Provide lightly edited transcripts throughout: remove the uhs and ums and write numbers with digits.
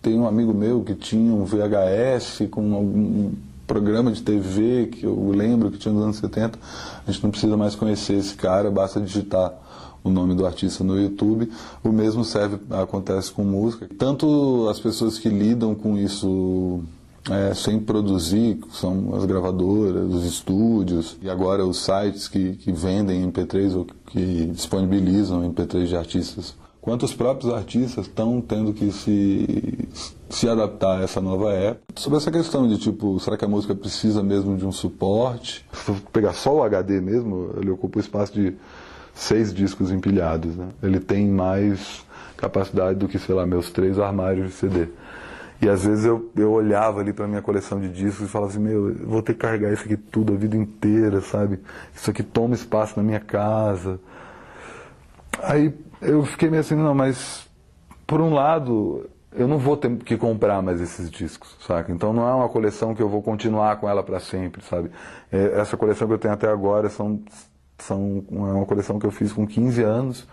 Tem um amigo meu que tinha um VHS com algum programa de TV que eu lembro que tinha nos anos 70. A gente não precisa mais conhecer esse cara, basta digitar o nome do artista no YouTube. O mesmo acontece com música. Tanto as pessoas que lidam com isso sem produzir, são as gravadoras, os estúdios, e agora os sites que vendem MP3 ou que disponibilizam MP3 de artistas, quanto os próprios artistas estão tendo que se adaptar a essa nova época. Sobre essa questão de, tipo, será que a música precisa mesmo de um suporte? Se eu pegar só o HD mesmo, ele ocupa o espaço de 6 discos empilhados, né? Ele tem mais capacidade do que, sei lá, meus 3 armários de CD. E às vezes eu olhava ali para minha coleção de discos e falava assim, meu, eu vou ter que carregar isso aqui tudo a vida inteira, sabe? Isso aqui toma espaço na minha casa. Aí eu fiquei meio assim, não, mas por um lado eu não vou ter que comprar mais esses discos, saca? Então não é uma coleção que eu vou continuar com ela para sempre, sabe? Essa coleção que eu tenho até agora é uma coleção que eu fiz com 15 anos,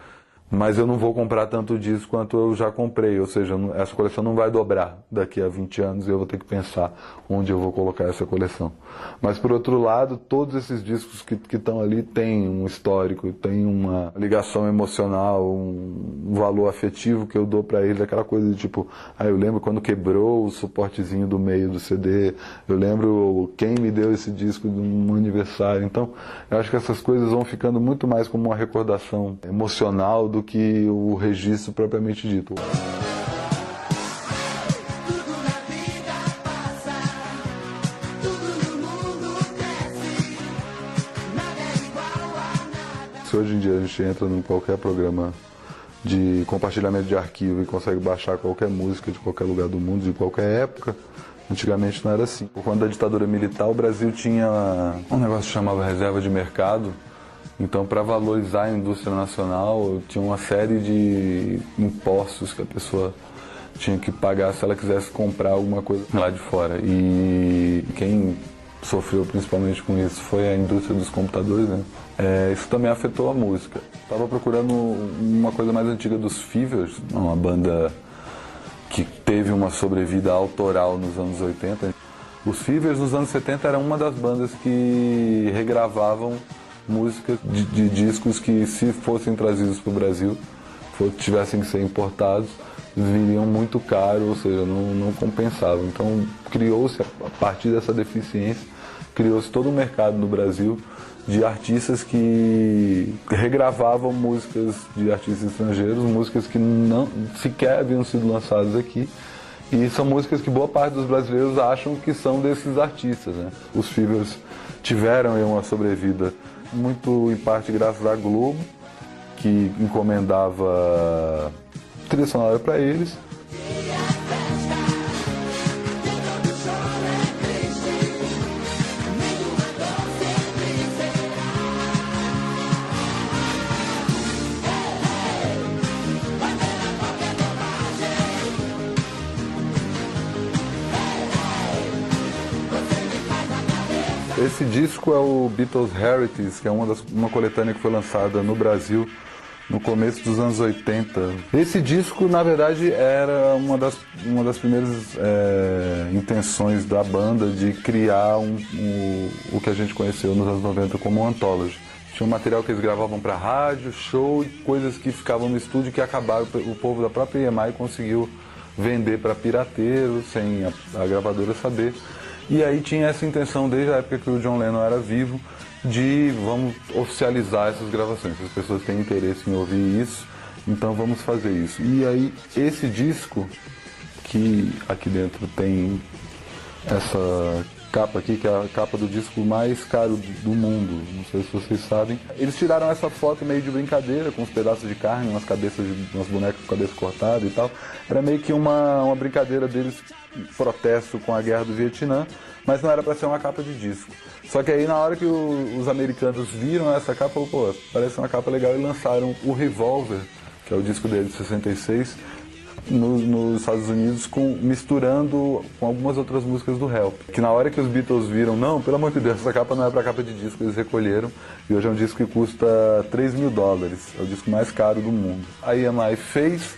mas eu não vou comprar tanto disco quanto eu já comprei, ou seja, essa coleção não vai dobrar daqui a 20 anos e eu vou ter que pensar onde eu vou colocar essa coleção. Mas por outro lado, todos esses discos que estão ali têm um histórico, têm uma ligação emocional, um valor afetivo que eu dou para eles, aquela coisa de tipo, eu lembro quando quebrou o suportezinho do meio do CD, eu lembro quem me deu esse disco num aniversário. Então, eu acho que essas coisas vão ficando muito mais como uma recordação emocional do que o registro propriamente dito. Se hoje em dia a gente entra em qualquer programa de compartilhamento de arquivo e consegue baixar qualquer música de qualquer lugar do mundo, de qualquer época, antigamente não era assim. Por conta da ditadura militar, o Brasil tinha um negócio que chamava reserva de mercado. Então, para valorizar a indústria nacional, tinha uma série de impostos que a pessoa tinha que pagar se ela quisesse comprar alguma coisa lá de fora. E quem sofreu principalmente com isso foi a indústria dos computadores, né? Isso também afetou a música. Estava procurando uma coisa mais antiga dos Fevers, uma banda que teve uma sobrevida autoral nos anos 80. Os Fevers, nos anos 70, era uma das bandas que regravavam músicas de discos que, se fossem trazidos para o Brasil, tivessem que ser importados, viriam muito caro, ou seja, não compensavam. Então, criou-se, a partir dessa deficiência, criou-se todo um mercado no Brasil de artistas que regravavam músicas de artistas estrangeiros, músicas que não sequer haviam sido lançadas aqui. E são músicas que boa parte dos brasileiros acham que são desses artistas, né? Os Fevers tiveram aí uma sobrevida muito em parte graças à Globo, que encomendava trilha sonora para eles. Esse disco é o Beatles Heritage, que é uma coletânea que foi lançada no Brasil no começo dos anos 80. Esse disco, na verdade, era uma das primeiras intenções da banda de criar o que a gente conheceu nos anos 90 como um anthology. Tinha um material que eles gravavam para rádio, show e coisas que ficavam no estúdio que acabaram, o povo da própria EMI conseguiu vender para pirateiro, sem a gravadora saber. E aí tinha essa intenção, desde a época que o John Lennon era vivo, de vamos oficializar essas gravações. As pessoas têm interesse em ouvir isso, então vamos fazer isso. E aí esse disco, que aqui dentro tem essa capa aqui, que é a capa do disco mais caro do mundo, não sei se vocês sabem. Eles tiraram essa foto meio de brincadeira, com uns pedaços de carne, umas bonecas com cabeça cortada e tal. Era meio que uma brincadeira deles, protesto com a guerra do Vietnã, mas não era para ser uma capa de disco. Só que aí na hora que os americanos viram essa capa, pô, parece uma capa legal, e lançaram o Revolver, que é o disco dele de 66, nos Estados Unidos, misturando com algumas outras músicas do Help. Que na hora que os Beatles viram, não, pelo amor de Deus, essa capa não é para capa de disco, eles recolheram, e hoje é um disco que custa $3.000, é o disco mais caro do mundo. A EMI fez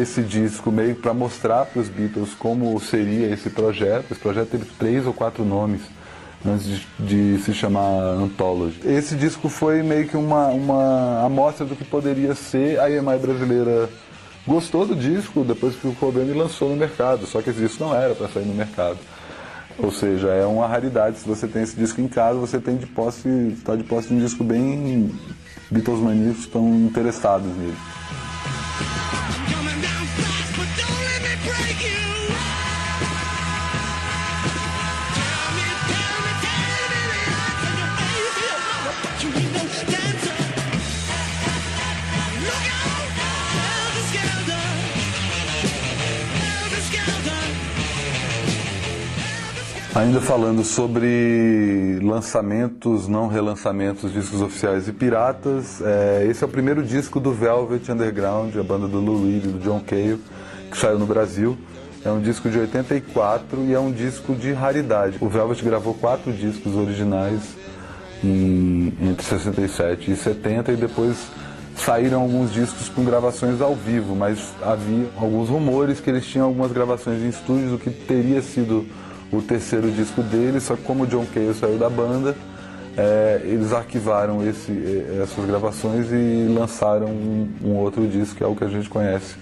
esse disco meio para mostrar para os Beatles como seria esse projeto. Esse projeto teve 3 ou 4 nomes antes de se chamar Anthology. Esse disco foi meio que uma amostra do que poderia ser. A EMI brasileira gostou do disco, depois que ficou vendo e lançou no mercado, só que esse disco não era para sair no mercado. Ou seja, é uma raridade. Se você tem esse disco em casa, você tem está de posse de um disco bem... Beatles maníacos estão interessados nele. Ainda falando sobre lançamentos, não relançamentos, discos oficiais e piratas, esse é o primeiro disco do Velvet Underground, a banda do Lou Reed e do John Cale, que saiu no Brasil. É um disco de 84 e é um disco de raridade. O Velvet gravou 4 discos originais entre 67 e 70 e depois saíram alguns discos com gravações ao vivo, mas havia alguns rumores que eles tinham algumas gravações em estúdios, o que teria sido o terceiro disco deles, só que como o John Cale saiu da banda, eles arquivaram essas gravações e lançaram um outro disco, que é o que a gente conhece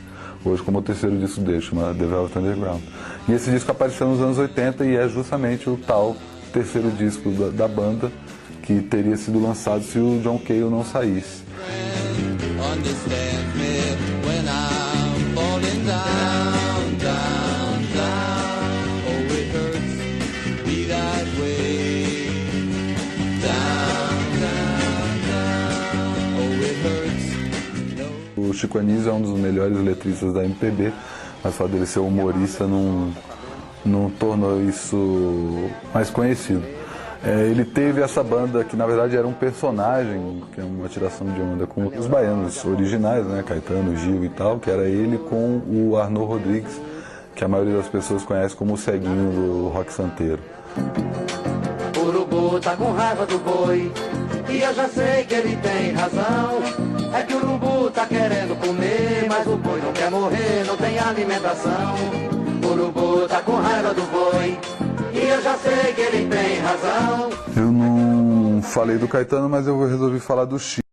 hoje como o terceiro disco deles, chamado The Velvet Underground. E esse disco apareceu nos anos 80 e é justamente o tal terceiro disco da banda que teria sido lançado se o John Cale não saísse. O Chico Anísio é um dos melhores letristas da MPB, mas o fato dele ser humorista não tornou isso mais conhecido. Ele teve essa banda que na verdade era um personagem, que é uma tiração de onda com os baianos originais, né, Caetano, Gil e tal, que era ele com o Arnaud Rodrigues, que a maioria das pessoas conhece como o ceguinho do rock santeiro. O urubu tá com raiva do boi, e eu já sei que ele tem razão. É que o urubu tá querendo comer, mas o boi não quer morrer, não tem alimentação. O urubu tá com raiva do boi, e eu já sei que ele tem razão. Eu não falei do Caetano, mas eu resolvi falar do Chico.